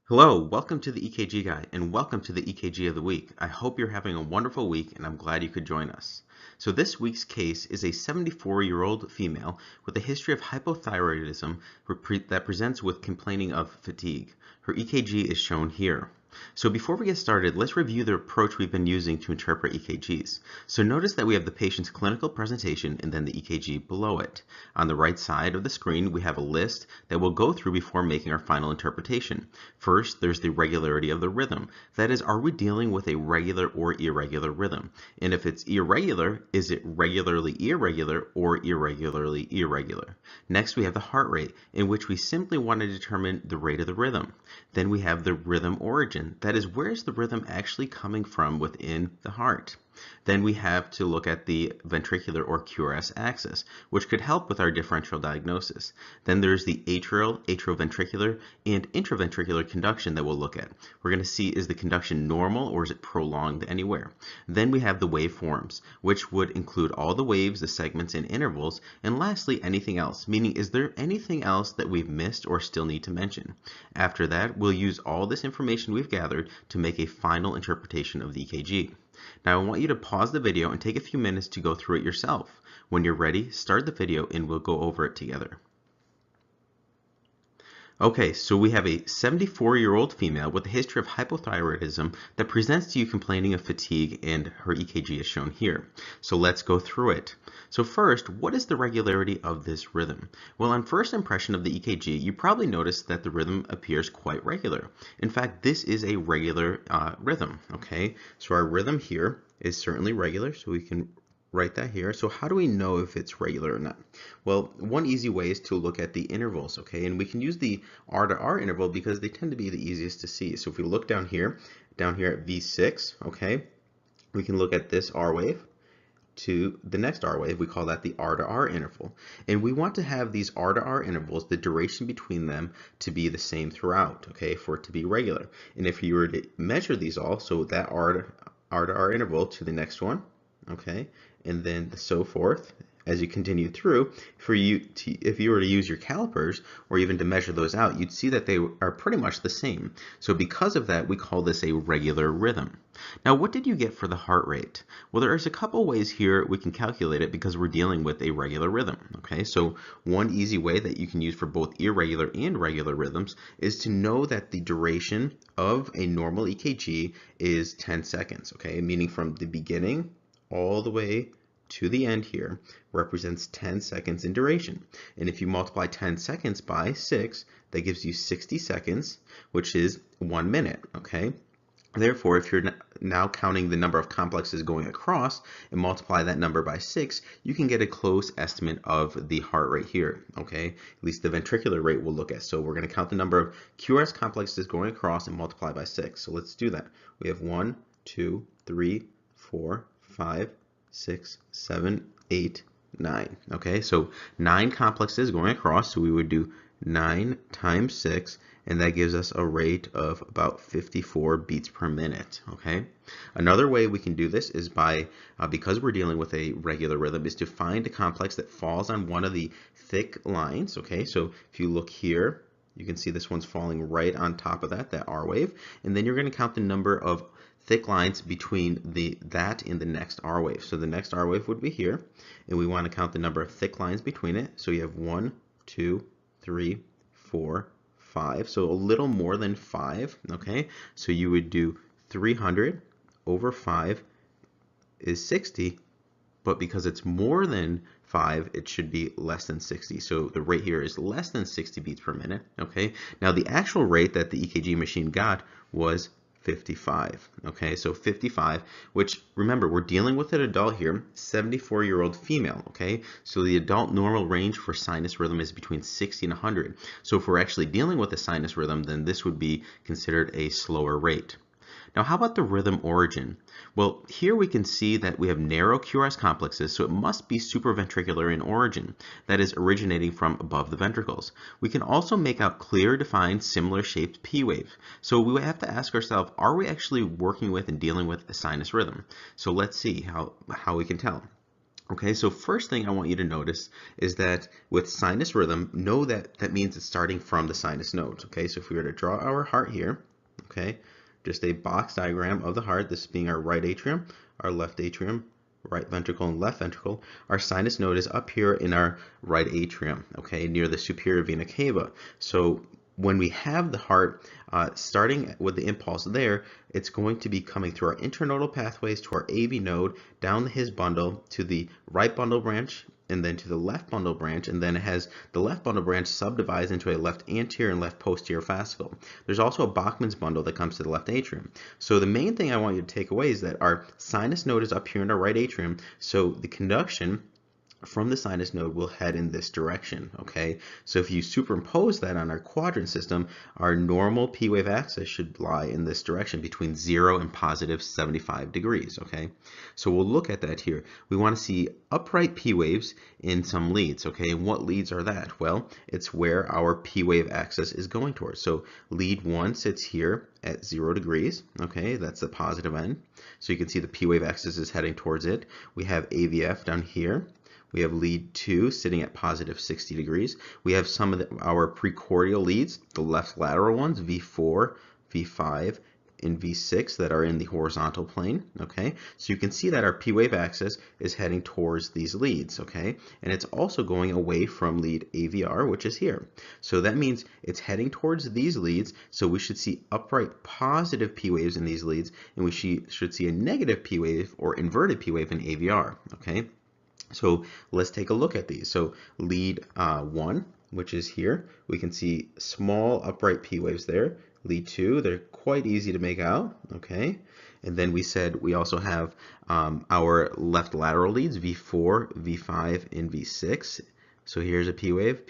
Hello, welcome to the EKG Guy, and welcome to the EKG of the Week. I hope you're having a wonderful week, and I'm glad you could join us. So this week's case is a 74-year-old female with a history of hypothyroidism that presents with complaining of fatigue. Her EKG is shown here. So before we get started, let's review the approach we've been using to interpret EKGs. So notice that we have the patient's clinical presentation and then the EKG below it. On the right side of the screen, we have a list that we'll go through before making our final interpretation. First, there's the regularity of the rhythm. That is, are we dealing with a regular or irregular rhythm? And if it's irregular, is it regularly irregular or irregularly irregular? Next, we have the heart rate, in which we simply want to determine the rate of the rhythm. Then we have the rhythm origin. That is, where is the rhythm actually coming from within the heart? Then we have to look at the ventricular or Qrs axis, which could help with our differential diagnosis. Then there's the atrioventricular, and intraventricular conduction that we'll look at. We're going to see, is the conduction normal or is it prolonged anywhere? Then we have the waveforms, which would include all the waves, the segments, and intervals, and lastly, anything else, meaning is there anything else that we've missed or still need to mention? After that, we'll use all this information we've gathered to make a final interpretation of the EKG. Now I want you to pause the video and take a few minutes to go through it yourself. When you're ready, start the video and we'll go over it together. Okay, so we have a 74-year-old female with a history of hypothyroidism that presents to you complaining of fatigue, and her EKG is shown here. So let's go through it. So first, what is the regularity of this rhythm? Well, on first impression of the EKG, you probably noticed that the rhythm appears quite regular. In fact, this is a regular rhythm, okay? So our rhythm here is certainly regular, so we can write that here. So how do we know if it's regular or not? Well, one easy way is to look at the intervals, okay? And we can use the R to R interval because they tend to be the easiest to see. So if we look down here at V6, okay, we can look at this R wave to the next R wave. We call that the R to R interval. And we want to have these R to R intervals, the duration between them, to be the same throughout, okay, for it to be regular. And if you were to measure these all, so that R to R interval to the next one, okay, and then so forth as you continue through. If you were to use your calipers or even to measure those out, you'd see that they are pretty much the same. So because of that, we call this a regular rhythm. Now, what did you get for the heart rate? Well, there's a couple ways here we can calculate it because we're dealing with a regular rhythm. Okay, so one easy way that you can use for both irregular and regular rhythms is to know that the duration of a normal EKG is 10 seconds, okay, meaning from the beginning all the way to the end here represents 10 seconds in duration. And if you multiply 10 seconds by 6, that gives you 60 seconds, which is 1 minute, okay? Therefore, if you're now counting the number of complexes going across and multiply that number by 6, you can get a close estimate of the heart rate here, okay? At least the ventricular rate we'll look at. So we're going to count the number of QRS complexes going across and multiply by 6. So let's do that. We have 1, 2, 3, 4, 5, 6, 7, 8, 9. Okay, so 9 complexes going across, so we would do 9 times 6, and that gives us a rate of about 54 beats per minute. Okay, another way we can do this is by, because we're dealing with a regular rhythm, is to find a complex that falls on one of the thick lines. Okay, so if you look here, you can see this one's falling right on top of that R wave, and then you're going to count the number of thick lines between that and the next R wave. So the next R wave would be here, and we want to count the number of thick lines between it. So you have 1, 2, 3, 4, 5. So a little more than 5. Okay, so you would do 300 over 5 is 60, but because it's more than 5, it should be less than 60. So the rate here is less than 60 beats per minute. Okay, now the actual rate that the EKG machine got was 55. Okay, so 55, which remember, we're dealing with an adult here, 74-year-old female. Okay, so the adult normal range for sinus rhythm is between 60 and 100. So if we're actually dealing with a sinus rhythm, then this would be considered a slower rate. Now, how about the rhythm origin? Well, here we can see that we have narrow QRS complexes, so it must be supraventricular in origin, that is originating from above the ventricles. We can also make out clear, defined, similar shaped P waves. So we have to ask ourselves, are we actually working with and dealing with a sinus rhythm? So let's see how we can tell. Okay, so first thing I want you to notice is that with sinus rhythm, know that that means it's starting from the sinus nodes. Okay, so if we were to draw our heart here, okay, just a box diagram of the heart, this being our right atrium, our left atrium, right ventricle and left ventricle, our sinus node is up here in our right atrium, okay, near the superior vena cava. So when we have the heart starting with the impulse there, it's going to be coming through our internodal pathways to our AV node, down the His bundle to the right bundle branch, and then to the left bundle branch, and then it has the left bundle branch subdivides into a left anterior and left posterior fascicle. There's also a Bachman's bundle that comes to the left atrium. So the main thing I want you to take away is that our sinus node is up here in our right atrium, so the conduction from the sinus node will head in this direction, okay? So if you superimpose that on our quadrant system, our normal P wave axis should lie in this direction between 0 and positive 75 degrees, okay? So we'll look at that here. We want to see upright P waves in some leads, okay? And what leads are that? Well, it's where our P wave axis is going towards. So lead 1 sits here at 0 degrees, okay? That's the positive end. So you can see the P wave axis is heading towards it. We have AVF down here. We have lead 2 sitting at positive 60 degrees. We have some of our precordial leads, the left lateral ones, V4, V5, and V6 that are in the horizontal plane, okay? So you can see that our P wave axis is heading towards these leads, okay? And it's also going away from lead AVR, which is here. So that means it's heading towards these leads, so we should see upright positive P waves in these leads, and we should see a negative P wave or inverted P wave in AVR, okay? So let's take a look at these. So lead 1, which is here, we can see small upright P waves there. Lead 2, they're quite easy to make out, okay? And then we said we also have our left lateral leads, V4, V5, and V6. So here's a P wave,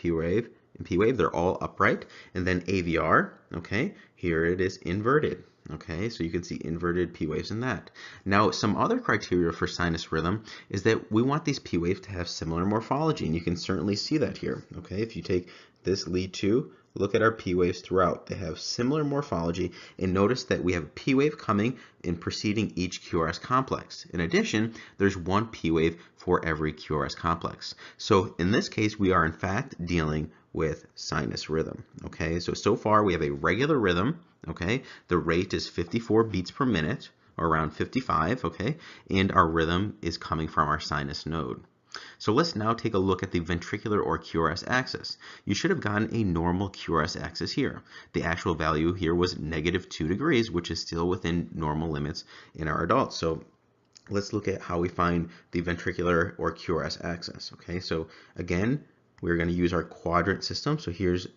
and P wave. They're all upright. And then AVR, okay? Here it is inverted. Okay, so you can see inverted P waves in that. Now, some other criteria for sinus rhythm is that we want these P waves to have similar morphology, and you can certainly see that here. Okay, if you take this lead 2, look at our P waves throughout. They have similar morphology, and notice that we have a P wave coming and preceding each QRS complex. In addition, there's one P wave for every QRS complex. So in this case, we are in fact dealing with sinus rhythm. Okay, so far we have a regular rhythm. Okay, the rate is 54 beats per minute, or around 55, okay, and our rhythm is coming from our sinus node. So let's now take a look at the ventricular or QRS axis. You should have gotten a normal QRS axis here. The actual value here was -2 degrees, which is still within normal limits in our adults. So let's look at how we find the ventricular or QRS axis. Okay, so again, we're going to use our quadrant system. So here's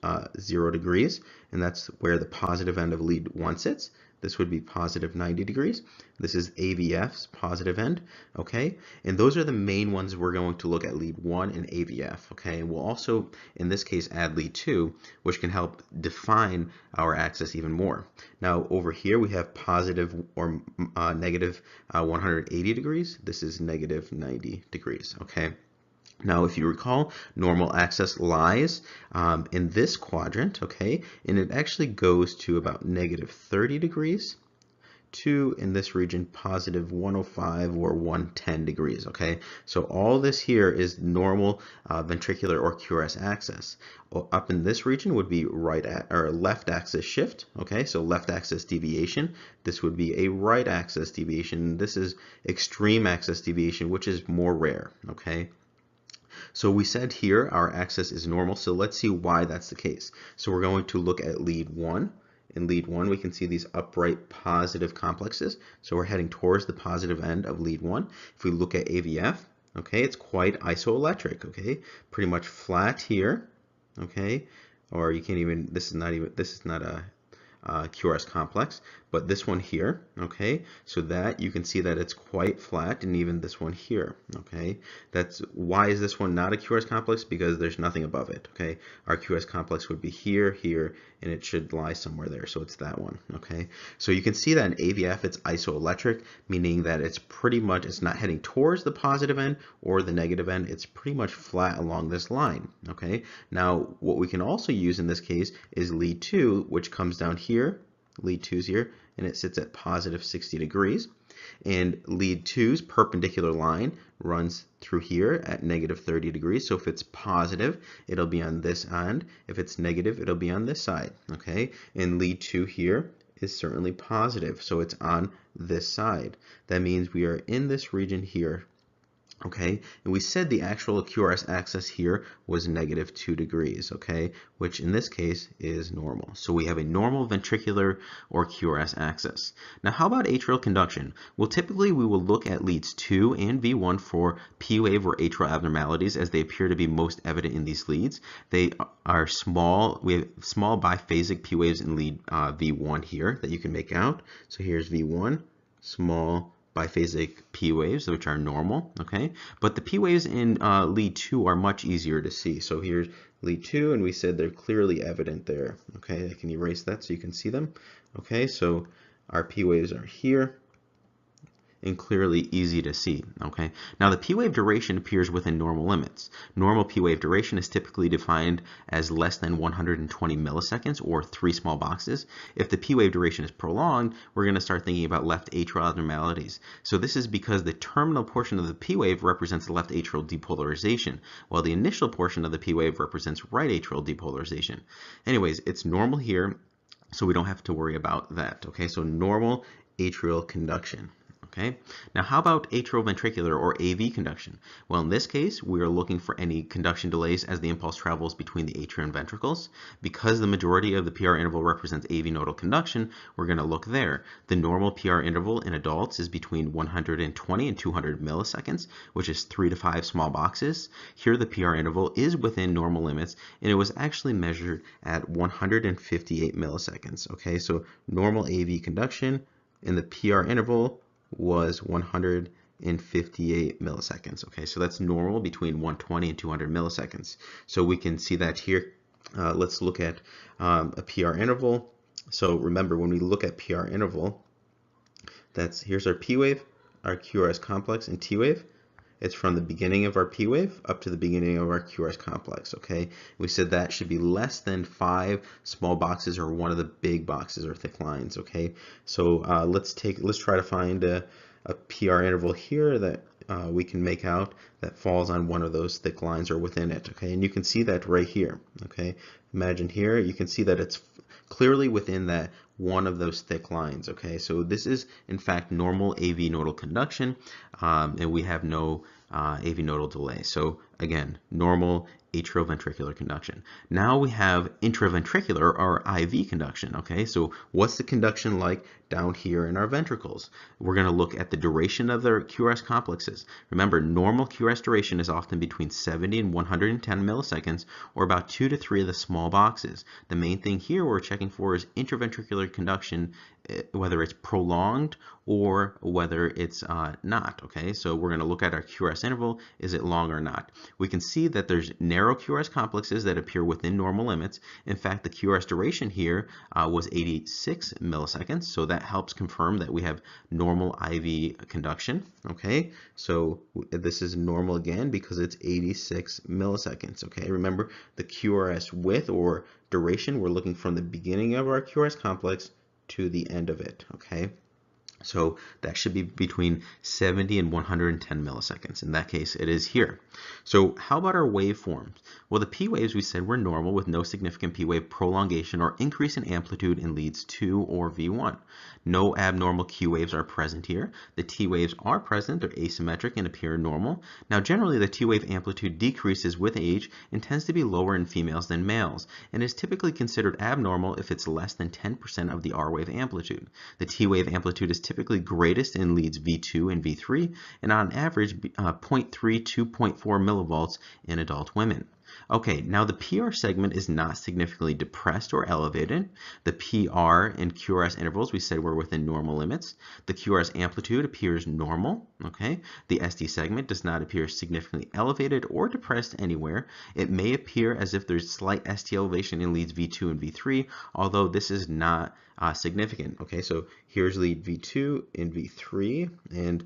0 degrees, and that's where the positive end of lead 1 sits. This would be positive 90 degrees. This is AVF's positive end, okay? And those are the main ones we're going to look at, lead 1 and AVF, okay? And we'll also, in this case, add lead 2, which can help define our axis even more. Now, over here, we have positive or negative 180 degrees. This is negative 90 degrees, okay? Now, if you recall, normal axis lies in this quadrant, okay, and it actually goes to about -30 degrees to, in this region, positive 105 or 110 degrees, okay? So all this here is normal ventricular or QRS axis. Up in this region would be or left axis shift, okay? So left axis deviation. This would be a right axis deviation. This is extreme axis deviation, which is more rare, okay? So we said here our axis is normal, so let's see why that's the case. So we're going to look at lead 1. In lead 1, we can see these upright positive complexes. So we're heading towards the positive end of lead 1. If we look at AVF, okay, it's quite isoelectric, okay, pretty much flat here, okay, or you can't even, this is not a QRS complex, but this one here, okay, so that you can see that it's quite flat, and even this one here, okay. That's why is this one not a QRS complex? Because there's nothing above it, okay. Our QRS complex would be here, here, and it should lie somewhere there, so it's that one, okay. So you can see that in AVF it's isoelectric, meaning that it's pretty much, it's not heading towards the positive end or the negative end, it's pretty much flat along this line, okay. Now what we can also use in this case is lead 2, which comes down here. Lead 2 is here, and it sits at positive 60 degrees. And lead 2's perpendicular line runs through here at negative 30 degrees. So if it's positive, it'll be on this end. If it's negative, it'll be on this side, okay? And lead 2 here is certainly positive, so it's on this side. That means we are in this region here. Okay, and we said the actual QRS axis here was negative 2 degrees, okay, which in this case is normal. So we have a normal ventricular or QRS axis. Now, how about atrial conduction? Well, typically we will look at leads 2 and V1 for P wave or atrial abnormalities, as they appear to be most evident in these leads. They are small. We have small biphasic P waves in lead V1 here that you can make out. So here's V1, small biphasic P waves, which are normal, okay? But the P waves in lead 2 are much easier to see. So here's lead 2, and we said they're clearly evident there, okay? I can erase that so you can see them, okay? So our P waves are here and clearly easy to see, okay? Now the P wave duration appears within normal limits. Normal P wave duration is typically defined as less than 120 milliseconds or 3 small boxes. If the P wave duration is prolonged, we're going to start thinking about left atrial abnormalities. So this is because the terminal portion of the P wave represents left atrial depolarization, while the initial portion of the P wave represents right atrial depolarization. Anyways, it's normal here, so we don't have to worry about that, okay? So normal atrial conduction. Okay. Now, how about atrioventricular or AV conduction? Well, in this case, we are looking for any conduction delays as the impulse travels between the atria and ventricles. Because the majority of the PR interval represents AV nodal conduction, we're going to look there. The normal PR interval in adults is between 120 and 200 milliseconds, which is 3 to 5 small boxes. Here, the PR interval is within normal limits, and it was actually measured at 158 milliseconds. Okay, so normal AV conduction in the PR interval was 158 milliseconds. Okay, so that's normal between 120 and 200 milliseconds. So we can see that here. Let's look at a PR interval. So remember, when we look at PR interval, here's our P wave, our QRS complex, and T wave. It's from the beginning of our P wave up to the beginning of our QRS complex, okay? We said that should be less than 5 small boxes or one of the big boxes or thick lines, okay? So let's try to find a PR interval here that we can make out that falls on one of those thick lines or within it, okay? And you can see that right here, okay? Imagine here, you can see that it's clearly within that one of those thick lines, okay? So this is, in fact, normal AV nodal conduction, and we have no AV nodal delay. So again, normal atrioventricular conduction. Now we have intraventricular or IV conduction, okay? So what's the conduction like down here in our ventricles? We're going to look at the duration of their QRS complexes. Remember, normal QRS duration is often between 70 and 110 milliseconds, or about 2 to 3 of the small boxes. The main thing here we're checking for is intraventricular conduction, whether it's prolonged or whether it's not, okay? So we're going to look at our QRS interval. Is it long or not? We can see that there's narrow QRS complexes that appear within normal limits. In fact, the QRS duration here was 86 milliseconds, so that helps confirm that we have normal IV conduction, okay? So this is normal again because it's 86 milliseconds, okay? Remember, the QRS width or duration, we're looking from the beginning of our QRS complex to the end of it, okay? So that should be between 70 and 110 milliseconds. In that case, it is here. So how about our waveforms? Well, the P waves we said were normal with no significant P wave prolongation or increase in amplitude in leads 2 or V1. No abnormal Q waves are present here. The T waves are present, they're asymmetric and appear normal. Now generally the T wave amplitude decreases with age and tends to be lower in females than males, and is typically considered abnormal if it's less than 10% of the R wave amplitude. The T wave amplitude is typically greatest in leads V2 and V3, and on average 0.3 to 0.4 millivolts in adult women. Okay, now the PR segment is not significantly depressed or elevated. The PR and QRS intervals we said were within normal limits. The QRS amplitude appears normal, okay? The ST segment does not appear significantly elevated or depressed anywhere. It may appear as if there's slight ST elevation in leads V2 and V3, although this is not significant, okay? So here's lead V2 and V3, and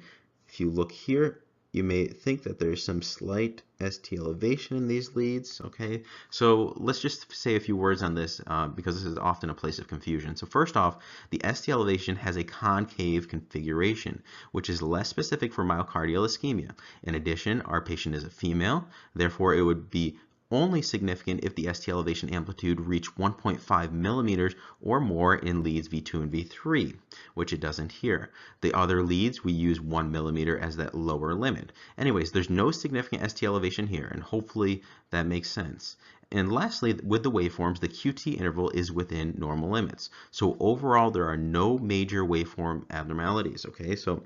if you look here, you may think that there's some slight ST elevation in these leads, okay? So let's just say a few words on this because this is often a place of confusion. So first off, the ST elevation has a concave configuration, which is less specific for myocardial ischemia. In addition, our patient is a female, therefore it would be only significant if the ST elevation amplitude reached 1.5 millimeters or more in leads V2 and V3, which it doesn't here. The other leads, we use 1 millimeter as that lower limit. Anyways, there's no significant ST elevation here, and hopefully that makes sense. And lastly, with the waveforms, the QT interval is within normal limits. So overall, there are no major waveform abnormalities, okay? So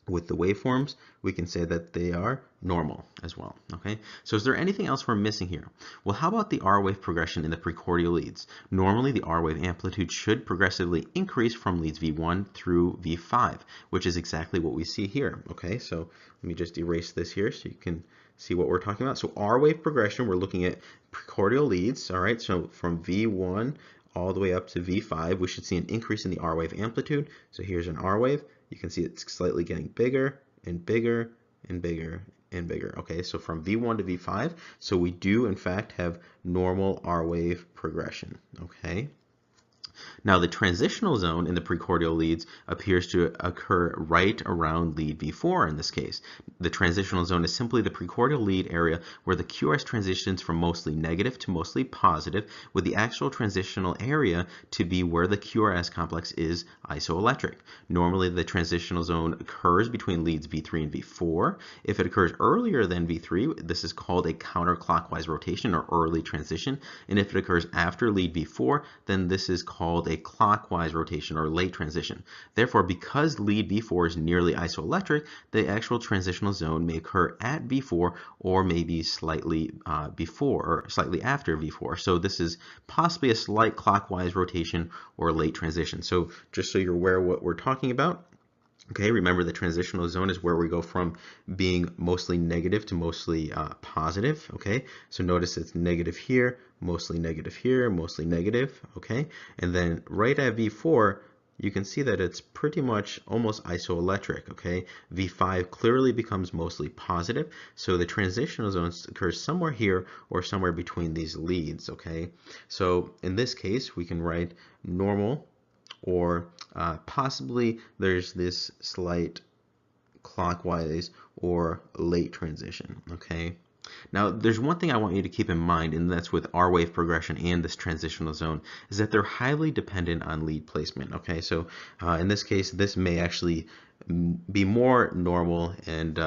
with the waveforms, we can say that they are normal as well, okay? So is there anything else we're missing here? Well, how about the R wave progression in the precordial leads? Normally, the R wave amplitude should progressively increase from leads V1 through V5, which is exactly what we see here, okay? So let me just erase this here so you can see what we're talking about. So R wave progression, we're looking at precordial leads, all right? So from V1 all the way up to V5, we should see an increase in the R wave amplitude. So here's an R wave. You can see it's slightly getting bigger and bigger and bigger and bigger. Okay, so from V1 to V5, so we do in fact have normal R wave progression. Okay. Now, the transitional zone in the precordial leads appears to occur right around lead V4 in this case. The transitional zone is simply the precordial lead area where the QRS transitions from mostly negative to mostly positive, with the actual transitional area to be where the QRS complex is isoelectric. Normally, the transitional zone occurs between leads V3 and V4. If it occurs earlier than V3, this is called a counterclockwise rotation or early transition. And if it occurs after lead V4, then this is called a clockwise rotation or late transition. Therefore, because lead V4 is nearly isoelectric, the actual transitional zone may occur at V4 or maybe slightly before or slightly after V4. So this is possibly a slight clockwise rotation or late transition. So just so you're aware what we're talking about. Okay, remember the transitional zone is where we go from being mostly negative to mostly positive. Okay, so notice it's negative here, mostly negative here, mostly negative. Okay, and then right at V4, you can see that it's pretty much almost isoelectric. Okay, V5 clearly becomes mostly positive, so the transitional zone occurs somewhere here or somewhere between these leads. Okay, so in this case, we can write normal, or possibly there's this slight clockwise or late transition, okay? Now, there's one thing I want you to keep in mind, and that's with R wave progression and this transitional zone, is that they're highly dependent on lead placement, okay? So in this case, this may actually be more normal and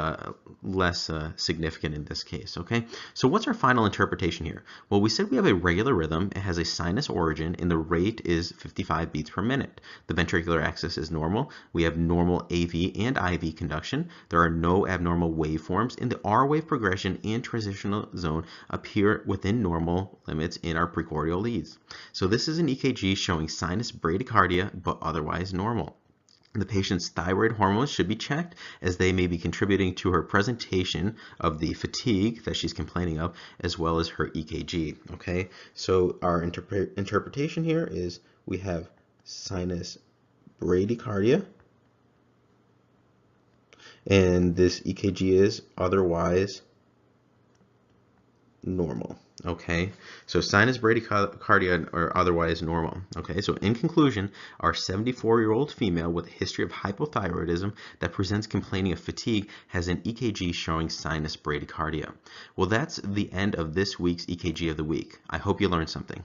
less significant in this case, okay? So what's our final interpretation here? Well, we said we have a regular rhythm. It has a sinus origin, and the rate is 55 beats per minute. The ventricular axis is normal. We have normal AV and IV conduction. There are no abnormal waveforms, and the R wave progression and transitional zone appear within normal limits in our precordial leads. So this is an EKG showing sinus bradycardia, but otherwise normal. The patient's thyroid hormones should be checked, as they may be contributing to her presentation of the fatigue that she's complaining of, as well as her EKG. Okay, so our interpretation here is we have sinus bradycardia, and this EKG is otherwise normal. Okay, so sinus bradycardia or otherwise normal. Okay, so in conclusion, our 74-year-old female with a history of hypothyroidism that presents complaining of fatigue has an EKG showing sinus bradycardia. Well, that's the end of this week's EKG of the week. I hope you learned something.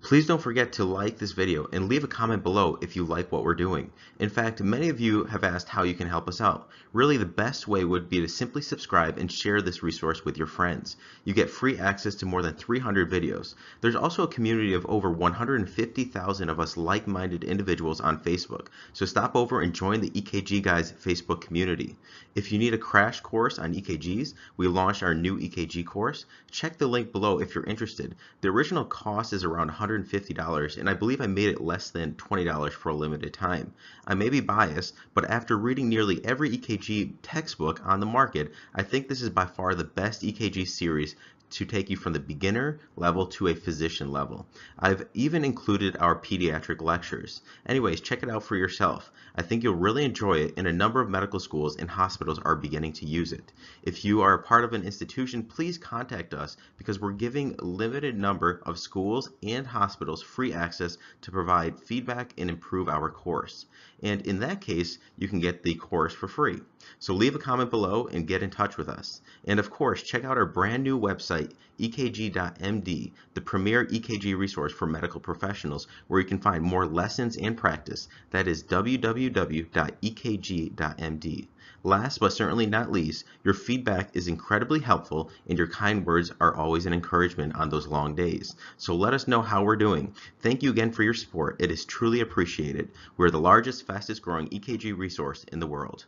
Please don't forget to like this video and leave a comment below if you like what we're doing. In fact, many of you have asked how you can help us out. Really, the best way would be to simply subscribe and share this resource with your friends. You get free access to more than 300 videos. There's also a community of over 150,000 of us like-minded individuals on Facebook, so stop over and join the EKG Guy's Facebook community. If you need a crash course on EKGs, we launched our new EKG course. Check the link below if you're interested. The original cost is around $150, and I believe I made it less than $20 for a limited time. I may be biased, but after reading nearly every EKG textbook on the market, I think this is by far the best EKG series to take you from the beginner level to a physician level. I've even included our pediatric lectures. Anyways, check it out for yourself. I think you'll really enjoy it, and a number of medical schools and hospitals are beginning to use it. If you are a part of an institution, please contact us because we're giving a limited number of schools and hospitals free access to provide feedback and improve our course. And in that case, you can get the course for free. So leave a comment below and get in touch with us. And of course, check out our brand new website, ekg.md, the premier EKG resource for medical professionals, where you can find more lessons and practice. That is www.ekg.md. Last but certainly not least, your feedback is incredibly helpful, and your kind words are always an encouragement on those long days. So let us know how we're doing. Thank you again for your support. It is truly appreciated. We're the largest, fastest growing EKG resource in the world.